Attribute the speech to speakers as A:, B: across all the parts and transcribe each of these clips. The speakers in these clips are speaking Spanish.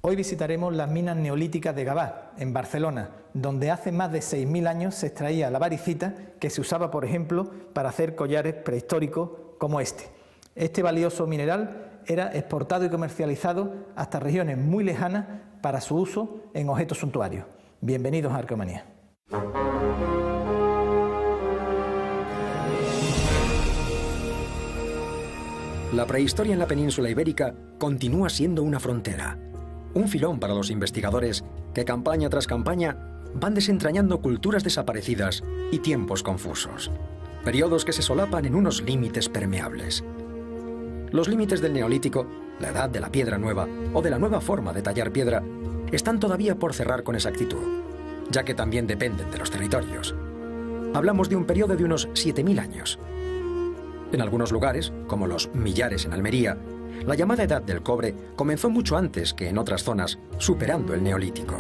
A: Hoy visitaremos las minas neolíticas de Gavà, en Barcelona, donde hace más de 6.000 años se extraía la varicita que se usaba, por ejemplo, para hacer collares prehistóricos como este. Este valioso mineral era exportado y comercializado hasta regiones muy lejanas para su uso en objetos suntuarios. Bienvenidos a Arqueomanía.
B: La prehistoria en la península ibérica continúa siendo una frontera, un filón para los investigadores que campaña tras campaña van desentrañando culturas desaparecidas y tiempos confusos, periodos que se solapan en unos límites permeables. Los límites del Neolítico, la edad de la piedra nueva o de la nueva forma de tallar piedra, están todavía por cerrar con exactitud, ya que también dependen de los territorios. Hablamos de un periodo de unos 7.000 años. En algunos lugares, como los Millares en Almería, la llamada Edad del Cobre comenzó mucho antes que en otras zonas, superando el Neolítico.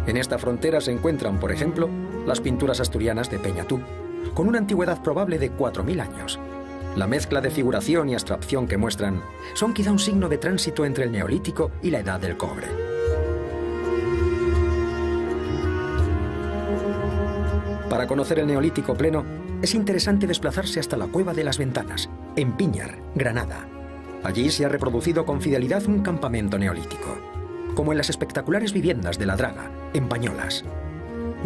B: En esta frontera se encuentran, por ejemplo, las pinturas asturianas de Peñatú, con una antigüedad probable de 4.000 años. La mezcla de figuración y abstracción que muestran son quizá un signo de tránsito entre el Neolítico y la Edad del Cobre. Para conocer el Neolítico pleno, es interesante desplazarse hasta la Cueva de las Ventanas, en Píñar, Granada. Allí se ha reproducido con fidelidad un campamento neolítico, como en las espectaculares viviendas de la Draga, en Pañolas.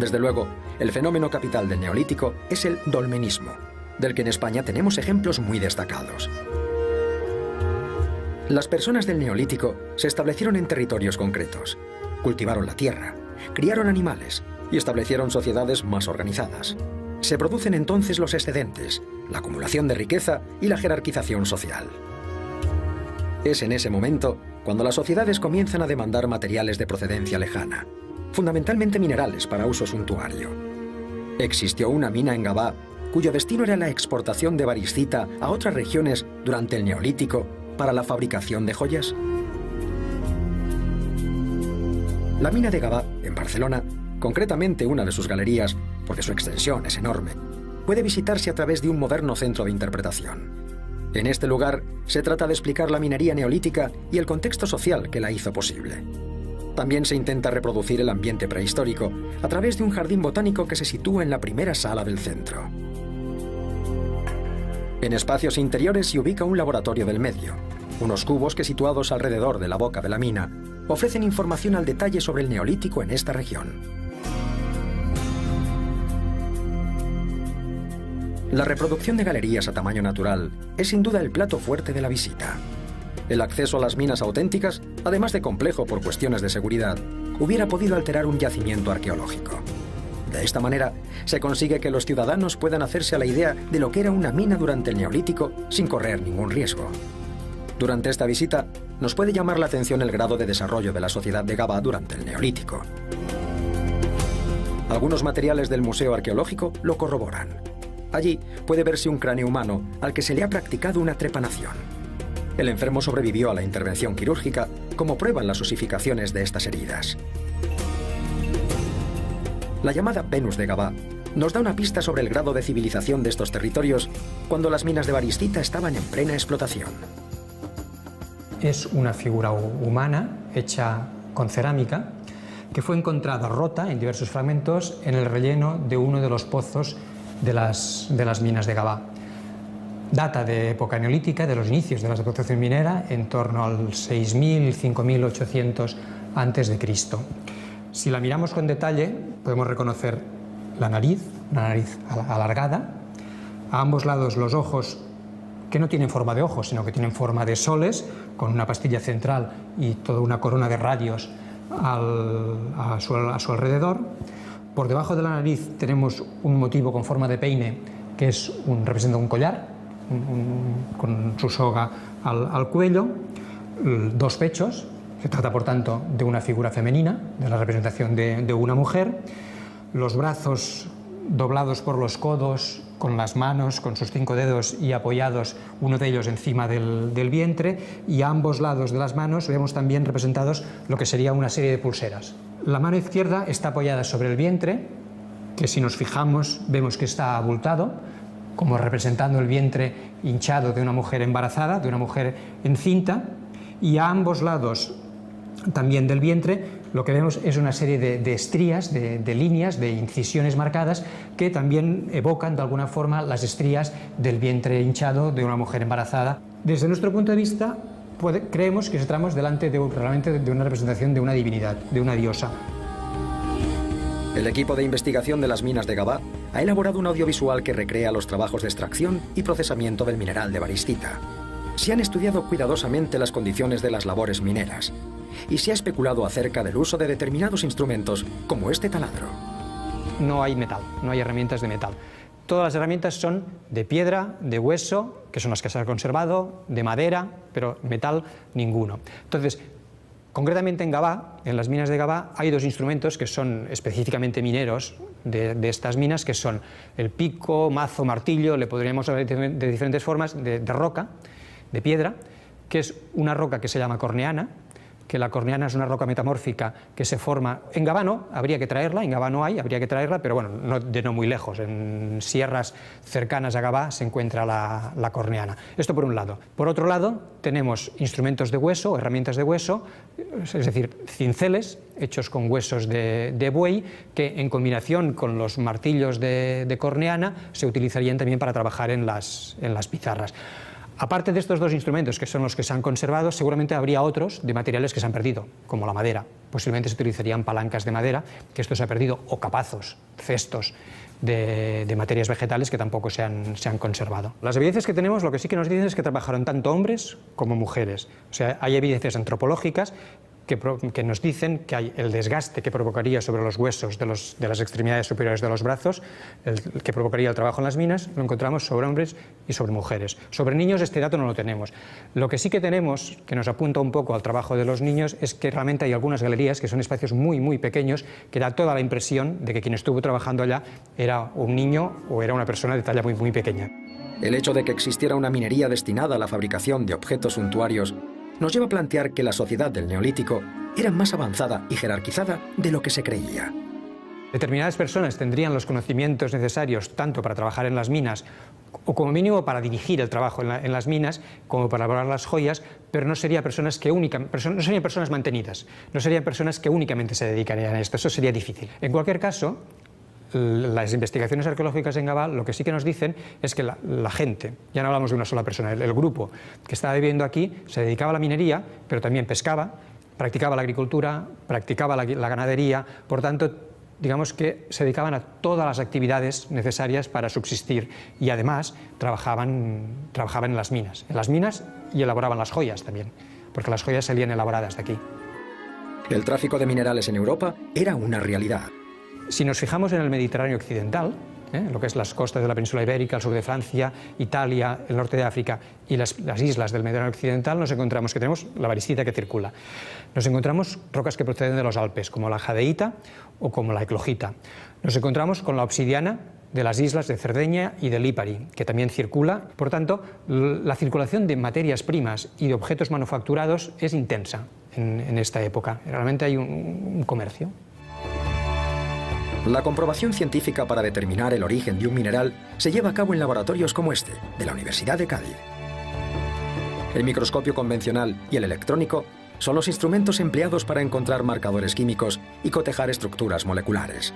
B: Desde luego, el fenómeno capital del Neolítico es el dolmenismo, del que en España tenemos ejemplos muy destacados. Las personas del Neolítico se establecieron en territorios concretos, cultivaron la tierra, criaron animales y establecieron sociedades más organizadas. Se producen entonces los excedentes, la acumulación de riqueza y la jerarquización social. Es en ese momento cuando las sociedades comienzan a demandar materiales de procedencia lejana, fundamentalmente minerales para uso suntuario. Existió una mina en Gavà, cuyo destino era la exportación de varicita a otras regiones durante el Neolítico para la fabricación de joyas. La mina de Gavà, en Barcelona, concretamente una de sus galerías, porque su extensión es enorme, puede visitarse a través de un moderno centro de interpretación. En este lugar se trata de explicar la minería neolítica y el contexto social que la hizo posible. También se intenta reproducir el ambiente prehistórico a través de un jardín botánico que se sitúa en la primera sala del centro. En espacios interiores se ubica un laboratorio del medio, unos cubos que, situados alrededor de la boca de la mina, ofrecen información al detalle sobre el Neolítico en esta región. La reproducción de galerías a tamaño natural es sin duda el plato fuerte de la visita. El acceso a las minas auténticas, además de complejo por cuestiones de seguridad, hubiera podido alterar un yacimiento arqueológico. De esta manera, se consigue que los ciudadanos puedan hacerse a la idea de lo que era una mina durante el Neolítico sin correr ningún riesgo. Durante esta visita, nos puede llamar la atención el grado de desarrollo de la sociedad de Gavà durante el Neolítico. Algunos materiales del Museo Arqueológico lo corroboran. Allí puede verse un cráneo humano al que se le ha practicado una trepanación. El enfermo sobrevivió a la intervención quirúrgica, como prueban las osificaciones de estas heridas. La llamada Venus de Gavà nos da una pista sobre el grado de civilización de estos territorios cuando las minas de varicita estaban en plena explotación.
C: Es una figura humana hecha con cerámica que fue encontrada rota en diversos fragmentos en el relleno de uno de los pozos de las minas de Gavà. Data de época neolítica, de los inicios de la explotación minera, en torno al 6.000 y 5.800 a.C. Si la miramos con detalle, podemos reconocer la nariz, una nariz alargada, a ambos lados los ojos, que no tienen forma de ojos, sino que tienen forma de soles, con una pastilla central y toda una corona de radios a su alrededor. Por debajo de la nariz tenemos un motivo con forma de peine, que representa un collar, con su soga al cuello, dos pechos. Se trata, por tanto, de una figura femenina, de la representación de una mujer. Los brazos doblados por los codos, con las manos, con sus 5 dedos y apoyados, uno de ellos encima del vientre, y a ambos lados de las manos vemos también representados lo que sería una serie de pulseras. La mano izquierda está apoyada sobre el vientre, que si nos fijamos vemos que está abultado, como representando el vientre hinchado de una mujer embarazada, de una mujer encinta, y a ambos lados también del vientre lo que vemos es una serie de estrías, de líneas, de incisiones marcadas que también evocan de alguna forma las estrías del vientre hinchado de una mujer embarazada. Desde nuestro punto de vista creemos que estamos delante realmente de una representación de una divinidad, de una diosa.
B: El equipo de investigación de las minas de Gabá ha elaborado un audiovisual que recrea los trabajos de extracción y procesamiento del mineral de varistita. Se han estudiado cuidadosamente las condiciones de las labores mineras y se ha especulado acerca del uso de determinados instrumentos como este taladro.
C: No hay metal, no hay herramientas de metal. Todas las herramientas son de piedra, de hueso, que son las que se han conservado, de madera, pero metal ninguno. Entonces, concretamente en Gabá, en las minas de Gabá, hay dos instrumentos que son específicamente mineros de estas minas, que son el pico, mazo, martillo, le podríamos hablar de diferentes formas, de roca, de piedra, que es una roca que se llama corneana, que la corneana es una roca metamórfica que se forma en Gabá. No, habría que traerla, en Gabá no hay, habría que traerla, pero bueno, no muy lejos, en sierras cercanas a Gabá se encuentra la corneana. Esto por un lado. Por otro lado, tenemos instrumentos de hueso, herramientas de hueso, es decir, cinceles hechos con huesos de buey, que en combinación con los martillos de corneana se utilizarían también para trabajar en las pizarras. Aparte de estos dos instrumentos, que son los que se han conservado, seguramente habría otros de materiales que se han perdido, como la madera. Posiblemente se utilizarían palancas de madera, que esto se ha perdido, o capazos, cestos de materias vegetales que tampoco se han conservado. Las evidencias que tenemos, lo que sí que nos dicen es que trabajaron tanto hombres como mujeres. O sea, hay evidencias antropológicas que nos dicen que hay el desgaste que provocaría sobre los huesos de las extremidades superiores de los brazos, el que provocaría el trabajo en las minas, lo encontramos sobre hombres y sobre mujeres. Sobre niños este dato no lo tenemos. Lo que sí que tenemos, que nos apunta un poco al trabajo de los niños, es que realmente hay algunas galerías que son espacios muy, muy pequeños, que da toda la impresión de que quien estuvo trabajando allá era un niño o era una persona de talla muy, muy pequeña.
B: El hecho de que existiera una minería destinada a la fabricación de objetos suntuarios nos lleva a plantear que la sociedad del Neolítico era más avanzada y jerarquizada de lo que se creía.
C: Determinadas personas tendrían los conocimientos necesarios tanto para trabajar en las minas o como mínimo para dirigir el trabajo en las minas, como para elaborar las joyas, pero no serían personas no serían personas mantenidas, no serían personas que únicamente se dedicarían a esto. Eso sería difícil. En cualquier caso, las investigaciones arqueológicas en Gabá lo que sí que nos dicen es que la gente, ya no hablamos de una sola persona, el grupo que estaba viviendo aquí se dedicaba a la minería, pero también pescaba, practicaba la agricultura, practicaba la ganadería, por tanto, digamos que se dedicaban a todas las actividades necesarias para subsistir y además trabajaban en las minas y elaboraban las joyas también, porque las joyas salían elaboradas de aquí.
B: El tráfico de minerales en Europa era una realidad.
C: Si nos fijamos en el Mediterráneo occidental, lo que es las costas de la península ibérica, el sur de Francia, Italia, el norte de África y las islas del Mediterráneo occidental, nos encontramos que tenemos la varistita que circula. Nos encontramos rocas que proceden de los Alpes, como la jadeíta o como la eclogita. Nos encontramos con la obsidiana de las islas de Cerdeña y de Lipari, que también circula. Por tanto, la circulación de materias primas y de objetos manufacturados es intensa en esta época. Realmente hay un comercio.
B: La comprobación científica para determinar el origen de un mineral se lleva a cabo en laboratorios como este, de la Universidad de Cádiz. El microscopio convencional y el electrónico son los instrumentos empleados para encontrar marcadores químicos y cotejar estructuras moleculares.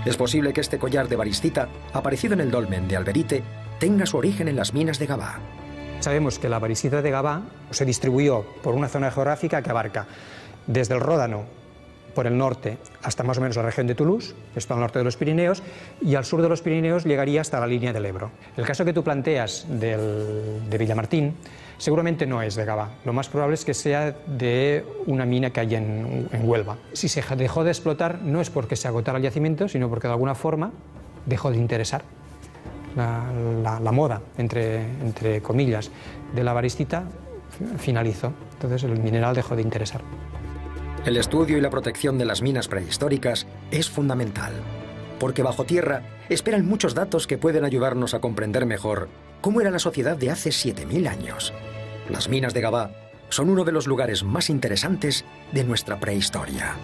B: Es posible que este collar de varistita, aparecido en el dolmen de Alberite, tenga su origen en las minas de Gabá.
C: Sabemos que la varistita de Gabá se distribuyó por una zona geográfica que abarca desde el Ródano por el norte hasta más o menos la región de Toulouse, esto al norte de los Pirineos, y al sur de los Pirineos llegaría hasta la línea del Ebro. El caso que tú planteas de Villamartín seguramente no es de Gabá, lo más probable es que sea de una mina que hay en Huelva. Si se dejó de explotar no es porque se agotara el yacimiento, sino porque de alguna forma dejó de interesar. La moda, entre comillas, de la varistita finalizó, entonces el mineral dejó de interesar.
B: El estudio y la protección de las minas prehistóricas es fundamental, porque bajo tierra esperan muchos datos que pueden ayudarnos a comprender mejor cómo era la sociedad de hace 7000 años. Las minas de Gabá son uno de los lugares más interesantes de nuestra prehistoria.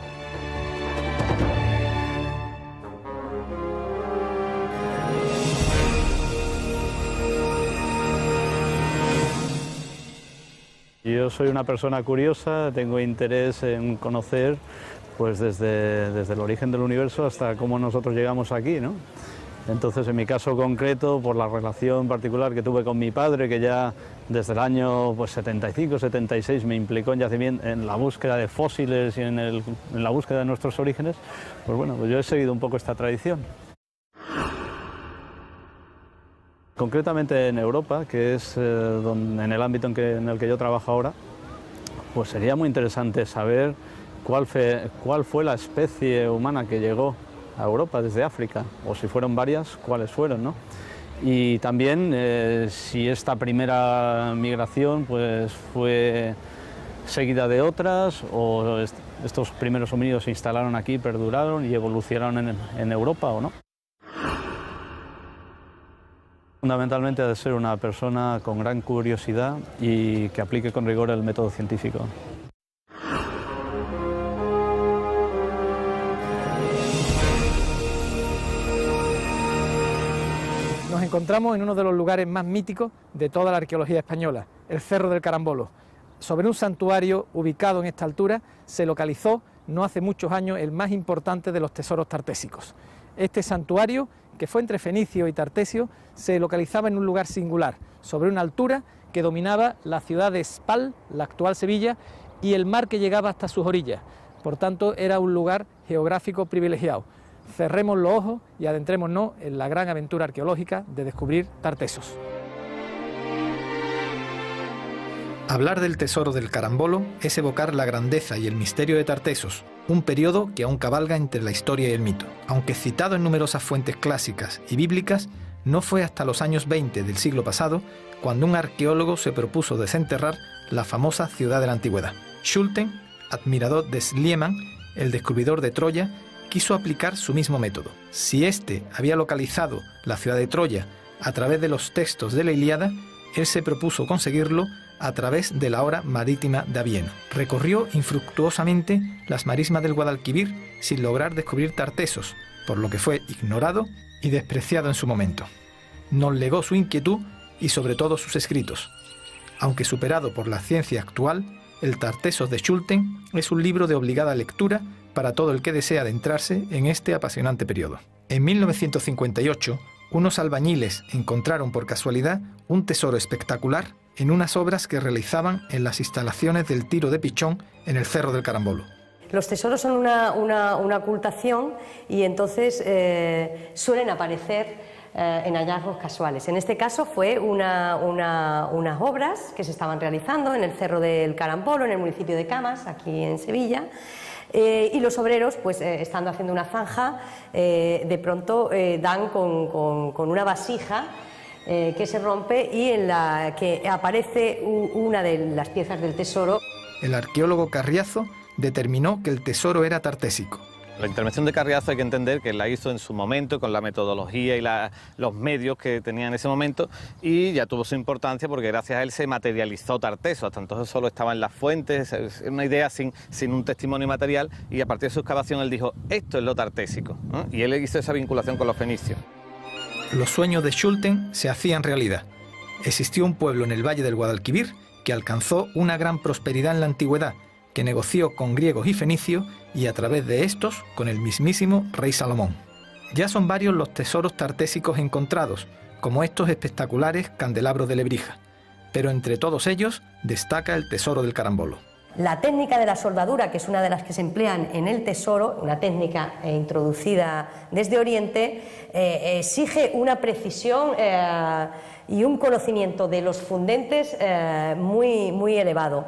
D: Yo soy una persona curiosa, tengo interés en conocer pues desde el origen del universo hasta cómo nosotros llegamos aquí, ¿no? Entonces, en mi caso concreto, por la relación particular que tuve con mi padre, que ya desde el año 75-76 me implicó en la búsqueda de fósiles y en la búsqueda de nuestros orígenes, pues bueno, pues yo he seguido un poco esta tradición. Concretamente en Europa, que es en el ámbito en el que yo trabajo ahora, pues sería muy interesante saber cuál fue la especie humana que llegó a Europa desde África, o si fueron varias, cuáles fueron, ¿no? Y también si esta primera migración pues fue seguida de otras, o estos primeros homínidos se instalaron aquí, perduraron y evolucionaron en Europa o no. Fundamentalmente ha de ser una persona con gran curiosidad y que aplique con rigor el método científico.
A: Nos encontramos en uno de los lugares más míticos de toda la arqueología española, el Cerro del Carambolo. Sobre un santuario ubicado en esta altura se localizó no hace muchos años el más importante de los tesoros tartésicos. Este santuario, que fue entre fenicio y tartesio, se localizaba en un lugar singular, sobre una altura que dominaba la ciudad de Spal, la actual Sevilla, y el mar que llegaba hasta sus orillas. Por tanto, era un lugar geográfico privilegiado. Cerremos los ojos y adentrémonos en la gran aventura arqueológica de descubrir Tartesos. Hablar del tesoro del Carambolo es evocar la grandeza y el misterio de Tartesos, un periodo que aún cabalga entre la historia y el mito. Aunque citado en numerosas fuentes clásicas y bíblicas, no fue hasta los años 20 del siglo pasado cuando un arqueólogo se propuso desenterrar la famosa ciudad de la antigüedad. Schulten, admirador de Schliemann, el descubridor de Troya, quiso aplicar su mismo método. Si éste había localizado la ciudad de Troya a través de los textos de la Ilíada, él se propuso conseguirlo a través de la obra marítima de Avieno. Recorrió infructuosamente las marismas del Guadalquivir sin lograr descubrir Tartesos, por lo que fue ignorado y despreciado en su momento. Nos legó su inquietud y sobre todo sus escritos. Aunque superado por la ciencia actual, el Tartesos de Schulten es un libro de obligada lectura para todo el que desea adentrarse en este apasionante periodo. En 1958, unos albañiles encontraron por casualidad un tesoro espectacular en unas obras que realizaban en las instalaciones del tiro de pichón en el Cerro del Carambolo.
E: Los tesoros son una ocultación y entonces suelen aparecer en hallazgos casuales. En este caso fue unas obras que se estaban realizando en el Cerro del Carambolo, en el municipio de Camas, aquí en Sevilla. Y los obreros, pues estando haciendo una zanja, de pronto dan con una vasija que se rompe y en la que aparece una de las piezas del tesoro.
A: El arqueólogo Carriazo determinó que el tesoro era tartésico.
F: La intervención de Carriazo hay que entender que la hizo en su momento con la metodología y los medios que tenía en ese momento, y ya tuvo su importancia porque gracias a él se materializó Tarteso. Hasta entonces solo estaba en las fuentes, es una idea sin un testimonio material, y a partir de su excavación él dijo, esto es lo tartésico, ¿no? Y él hizo esa vinculación con los fenicios.
A: Los sueños de Schulten se hacían realidad. Existió un pueblo en el valle del Guadalquivir que alcanzó una gran prosperidad en la antigüedad, que negoció con griegos y fenicios y a través de estos con el mismísimo rey Salomón. Ya son varios los tesoros tartésicos encontrados, como estos espectaculares candelabros de Lebrija, pero entre todos ellos destaca el tesoro del Carambolo.
E: La técnica de la soldadura, que es una de las que se emplean en el tesoro, una técnica introducida desde Oriente, exige una precisión y un conocimiento de los fundentes muy elevado.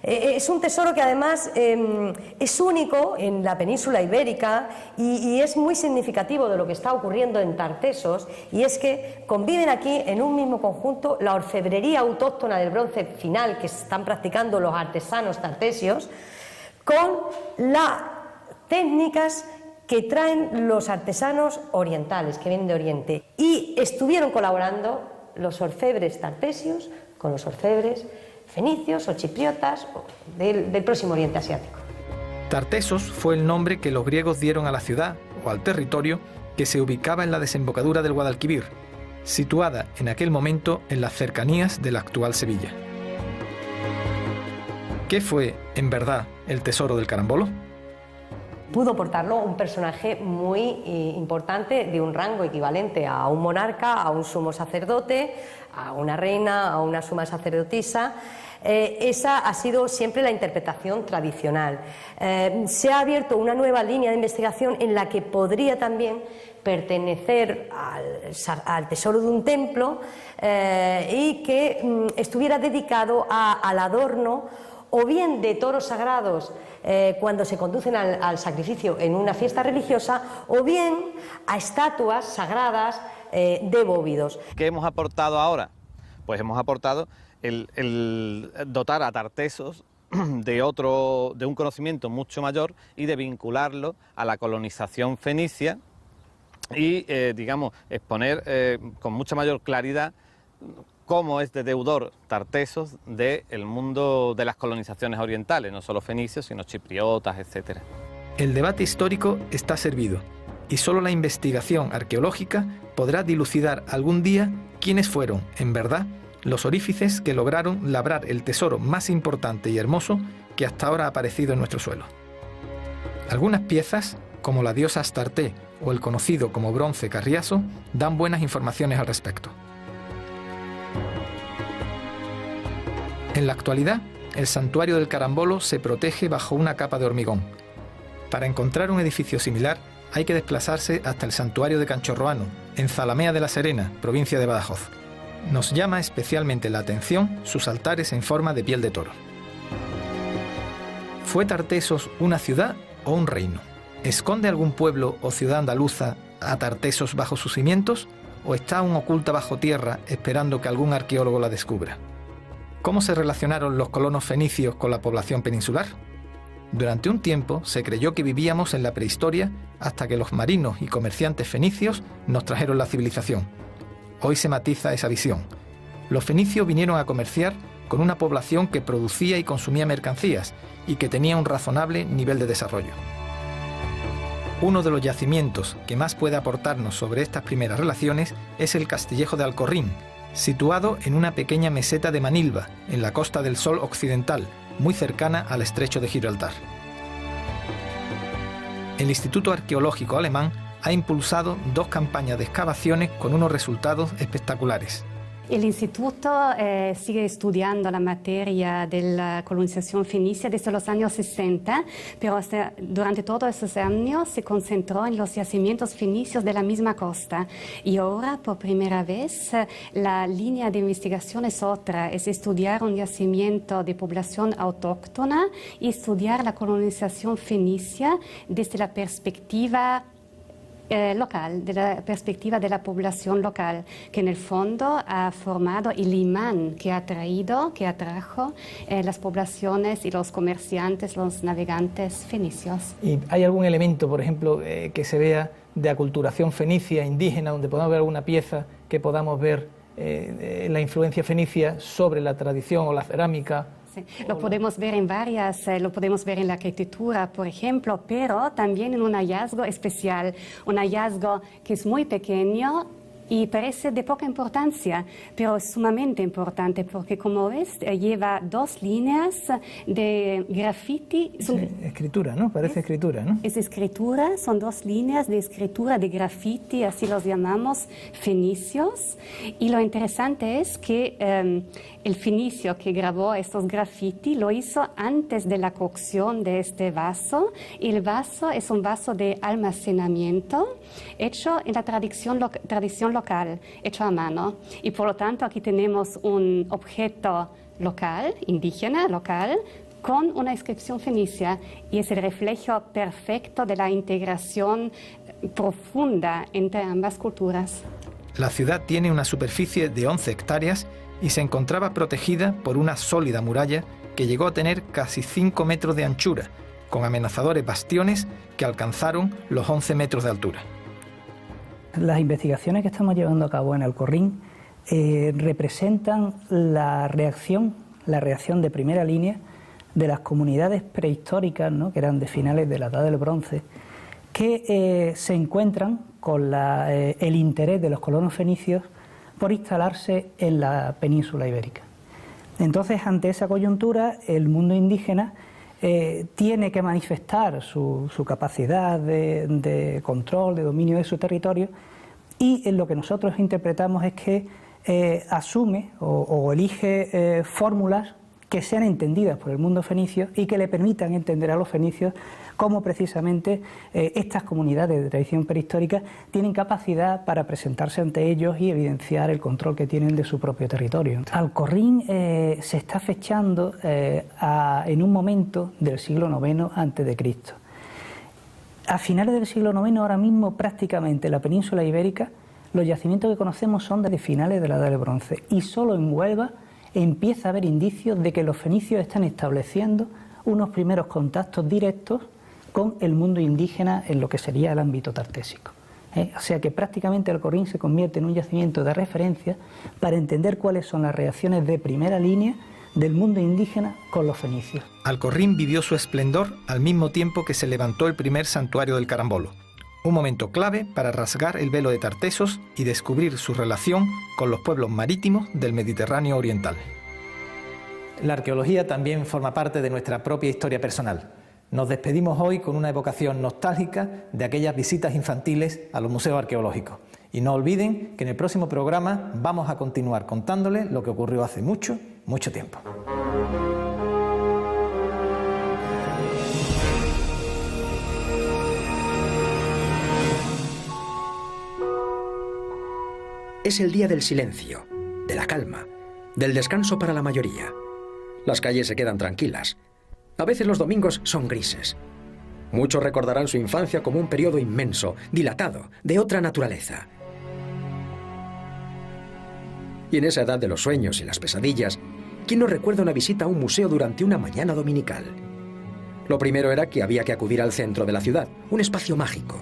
E: Es un tesoro que además es único en la península ibérica y es muy significativo de lo que está ocurriendo en Tartesos, y es que conviven aquí en un mismo conjunto la orfebrería autóctona del bronce final que están practicando los artesanos tartesios con las técnicas que traen los artesanos orientales, que vienen de Oriente, y estuvieron colaborando los orfebres tartesios con los orfebres fenicios o chipriotas del próximo Oriente Asiático.
A: Tartesos fue el nombre que los griegos dieron a la ciudad o al territorio que se ubicaba en la desembocadura del Guadalquivir, situada en aquel momento en las cercanías de la actual Sevilla. ¿Qué fue, en verdad, el tesoro del carambolo?
E: Pudo portarlo un personaje muy importante, de un rango equivalente a un monarca, a un sumo sacerdote, a una reina, a una suma sacerdotisa. Esa ha sido siempre la interpretación tradicional. Se ha abierto una nueva línea de investigación en la que podría también pertenecer al tesoro de un templo y que estuviera dedicado al adorno o bien de toros sagrados cuando se conducen al sacrificio en una fiesta religiosa, o bien a estatuas sagradas de bóvidos.
F: ¿Qué hemos aportado ahora? Pues hemos aportado el dotar a Tartesos de un conocimiento mucho mayor y de vincularlo a la colonización fenicia y, digamos, exponer con mucha mayor claridad cómo es de deudor Tartesos del mundo de las colonizaciones orientales, no solo fenicios, sino chipriotas, etc.
A: El debate histórico está servido y solo la investigación arqueológica podrá dilucidar algún día quiénes fueron, en verdad, los orífices que lograron labrar el tesoro más importante y hermoso que hasta ahora ha aparecido en nuestro suelo. Algunas piezas, como la diosa Astarté o el conocido como bronce Carriazo, dan buenas informaciones al respecto. En la actualidad, el santuario del carambolo se protege bajo una capa de hormigón. Para encontrar un edificio similar, hay que desplazarse hasta el santuario de Canchorroano, en Zalamea de la Serena, provincia de Badajoz. Nos llama especialmente la atención sus altares en forma de piel de toro. ¿Fue Tartesos una ciudad o un reino? ¿Esconde algún pueblo o ciudad andaluza a Tartesos bajo sus cimientos? ¿O está aún oculta bajo tierra esperando que algún arqueólogo la descubra? ¿Cómo se relacionaron los colonos fenicios con la población peninsular? Durante un tiempo se creyó que vivíamos en la prehistoria hasta que los marinos y comerciantes fenicios nos trajeron la civilización. Hoy se matiza esa visión. Los fenicios vinieron a comerciar con una población que producía y consumía mercancías y que tenía un razonable nivel de desarrollo. Uno de los yacimientos que más puede aportarnos sobre estas primeras relaciones es el Castillejo de Alcorrín, situado en una pequeña meseta de Manilva, en la Costa del Sol occidental, muy cercana al estrecho de Gibraltar. El Instituto Arqueológico Alemán ha impulsado 2 campañas de excavaciones con unos resultados espectaculares.
G: El instituto sigue estudiando la materia de la colonización fenicia desde los años 60, pero durante todos esos años se concentró en los yacimientos fenicios de la misma costa. Y ahora, por primera vez, la línea de investigación es otra, es estudiar un yacimiento de población autóctona y estudiar la colonización fenicia desde la perspectiva local, de la perspectiva de la población local, que en el fondo ha formado el imán que atrajo las poblaciones y los comerciantes, los navegantes fenicios.
A: ¿Y hay algún elemento, por ejemplo, que se vea de aculturación fenicia, indígena, donde podamos ver alguna pieza que podamos ver la influencia fenicia sobre la tradición o la cerámica?
G: Sí, lo podemos ver en lo podemos ver en la arquitectura, por ejemplo, pero también en un hallazgo especial, un hallazgo que es muy pequeño y parece de poca importancia, pero es sumamente importante porque, como ves, lleva 2 líneas de graffiti.
A: Escritura, ¿no? Parece escritura, ¿no?
G: Es escritura, son 2 líneas de escritura de graffiti, así los llamamos fenicios. Y lo interesante es que el fenicio que grabó estos graffiti lo hizo antes de la cocción de este vaso. Y el vaso es un vaso de almacenamiento hecho en la tradición local, hecho a mano. Y por lo tanto aquí tenemos un objeto local, indígena, local, con una inscripción fenicia, y es el reflejo perfecto de la integración profunda entre ambas culturas.
A: La ciudad tiene una superficie de 11 hectáreas y se encontraba protegida por una sólida muralla que llegó a tener casi 5 metros de anchura, con amenazadores bastiones que alcanzaron los 11 metros de altura.
H: Las investigaciones que estamos llevando a cabo en Alcorrín representan la reacción de primera línea de las comunidades prehistóricas, ¿no?, que eran de finales de la Edad del Bronce, que se encuentran con el interés de los colonos fenicios por instalarse en la península ibérica. Entonces, ante esa coyuntura, el mundo indígena tiene que manifestar su capacidad de control, de dominio de su territorio, y en lo que nosotros interpretamos es que asume o elige fórmulas que sean entendidas por el mundo fenicio y que le permitan entender a los fenicios cómo precisamente estas comunidades de tradición prehistórica tienen capacidad para presentarse ante ellos y evidenciar el control que tienen de su propio territorio. Alcorrín se está fechando en un momento del siglo IX a.C. A finales del siglo IX, ahora mismo prácticamente en la península ibérica, los yacimientos que conocemos son de finales de la Edad del Bronce, y solo en Huelva empieza a haber indicios de que los fenicios están estableciendo unos primeros contactos directos con el mundo indígena en lo que sería el ámbito tartésico. O sea que prácticamente Alcorrín se convierte en un yacimiento de referencia para entender cuáles son las reacciones de primera línea del mundo indígena con los fenicios.
A: Alcorrín vivió su esplendor al mismo tiempo que se levantó el primer santuario del Carambolo, un momento clave para rasgar el velo de Tartesos y descubrir su relación con los pueblos marítimos del Mediterráneo oriental. La arqueología también forma parte de nuestra propia historia personal. Nos despedimos hoy con una evocación nostálgica de aquellas visitas infantiles a los museos arqueológicos. Y no olviden que en el próximo programa vamos a continuar contándoles lo que ocurrió hace mucho, mucho tiempo.
B: Es el día del silencio, de la calma, del descanso para la mayoría. Las calles se quedan tranquilas. A veces los domingos son grises. Muchos recordarán su infancia como un periodo inmenso, dilatado, de otra naturaleza. Y en esa edad de los sueños y las pesadillas, ¿quién no recuerda una visita a un museo durante una mañana dominical? Lo primero era que había que acudir al centro de la ciudad, un espacio mágico.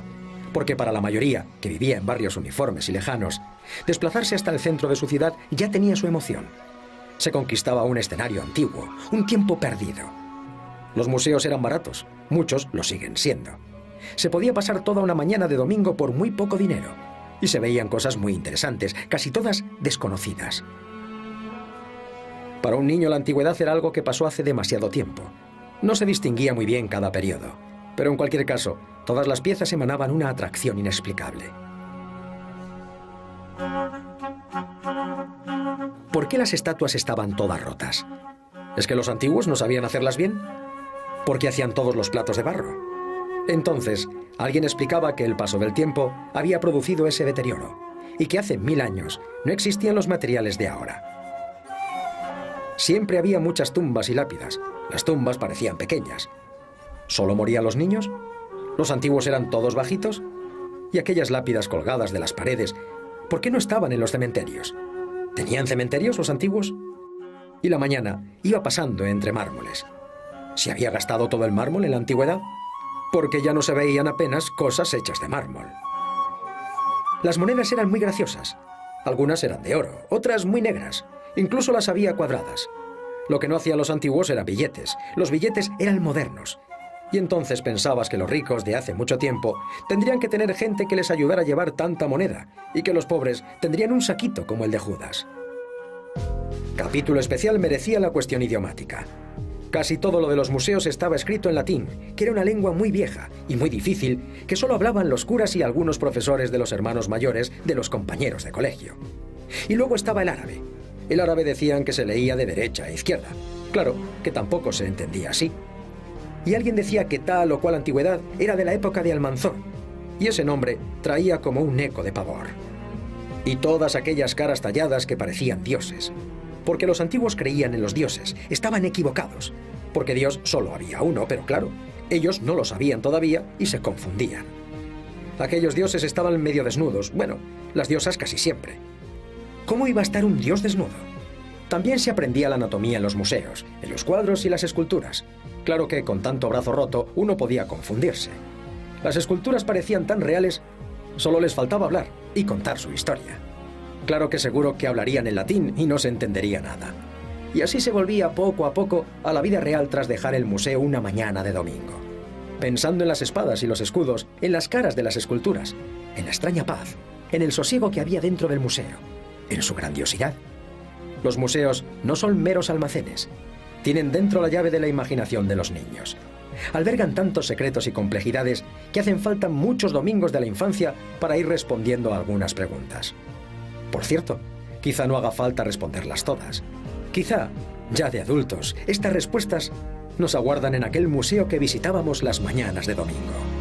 B: Porque para la mayoría, que vivía en barrios uniformes y lejanos, desplazarse hasta el centro de su ciudad ya tenía su emoción. Se conquistaba un escenario antiguo, un tiempo perdido. Los museos eran baratos, muchos lo siguen siendo. Se podía pasar toda una mañana de domingo por muy poco dinero, y se veían cosas muy interesantes, casi todas desconocidas. Para un niño la antigüedad era algo que pasó hace demasiado tiempo. No se distinguía muy bien cada periodo, pero en cualquier caso, todas las piezas emanaban una atracción inexplicable. ¿Por qué las estatuas estaban todas rotas? ¿Es que los antiguos no sabían hacerlas bien? ¿Por qué hacían todos los platos de barro? Entonces, alguien explicaba que el paso del tiempo había producido ese deterioro y que hace 1000 años no existían los materiales de ahora. Siempre había muchas tumbas y lápidas. Las tumbas parecían pequeñas. ¿Solo morían los niños? ¿Los antiguos eran todos bajitos? ¿Y aquellas lápidas colgadas de las paredes, por qué no estaban en los cementerios? ¿Tenían cementerios los antiguos? Y la mañana iba pasando entre mármoles. ¿Se había gastado todo el mármol en la antigüedad? Porque ya no se veían apenas cosas hechas de mármol. Las monedas eran muy graciosas. Algunas eran de oro, otras muy negras. Incluso las había cuadradas. Lo que no hacían los antiguos eran billetes. Los billetes eran modernos. Y entonces pensabas que los ricos de hace mucho tiempo tendrían que tener gente que les ayudara a llevar tanta moneda y que los pobres tendrían un saquito como el de Judas. Capítulo especial merecía la cuestión idiomática. Casi todo lo de los museos estaba escrito en latín, que era una lengua muy vieja y muy difícil, que solo hablaban los curas y algunos profesores de los hermanos mayores de los compañeros de colegio. Y luego estaba el árabe. El árabe decían que se leía de derecha a izquierda. Claro, que tampoco se entendía así. Y alguien decía que tal o cual antigüedad era de la época de Almanzón, y ese nombre traía como un eco de pavor. Y todas aquellas caras talladas que parecían dioses. Porque los antiguos creían en los dioses, estaban equivocados, porque Dios solo había uno, pero claro, ellos no lo sabían todavía y se confundían. Aquellos dioses estaban medio desnudos, bueno, las diosas casi siempre. ¿Cómo iba a estar un dios desnudo? También se aprendía la anatomía en los museos, en los cuadros y las esculturas. Claro que con tanto brazo roto uno podía confundirse. Las esculturas parecían tan reales, solo les faltaba hablar y contar su historia. Claro que seguro que hablarían en latín y no se entendería nada. Y así se volvía poco a poco a la vida real tras dejar el museo una mañana de domingo. Pensando en las espadas y los escudos, en las caras de las esculturas, en la extraña paz, en el sosiego que había dentro del museo, en su grandiosidad. Los museos no son meros almacenes. Tienen dentro la llave de la imaginación de los niños. Albergan tantos secretos y complejidades que hacen falta muchos domingos de la infancia para ir respondiendo a algunas preguntas. Por cierto, quizá no haga falta responderlas todas. Quizá, ya de adultos, estas respuestas nos aguardan en aquel museo que visitábamos las mañanas de domingo.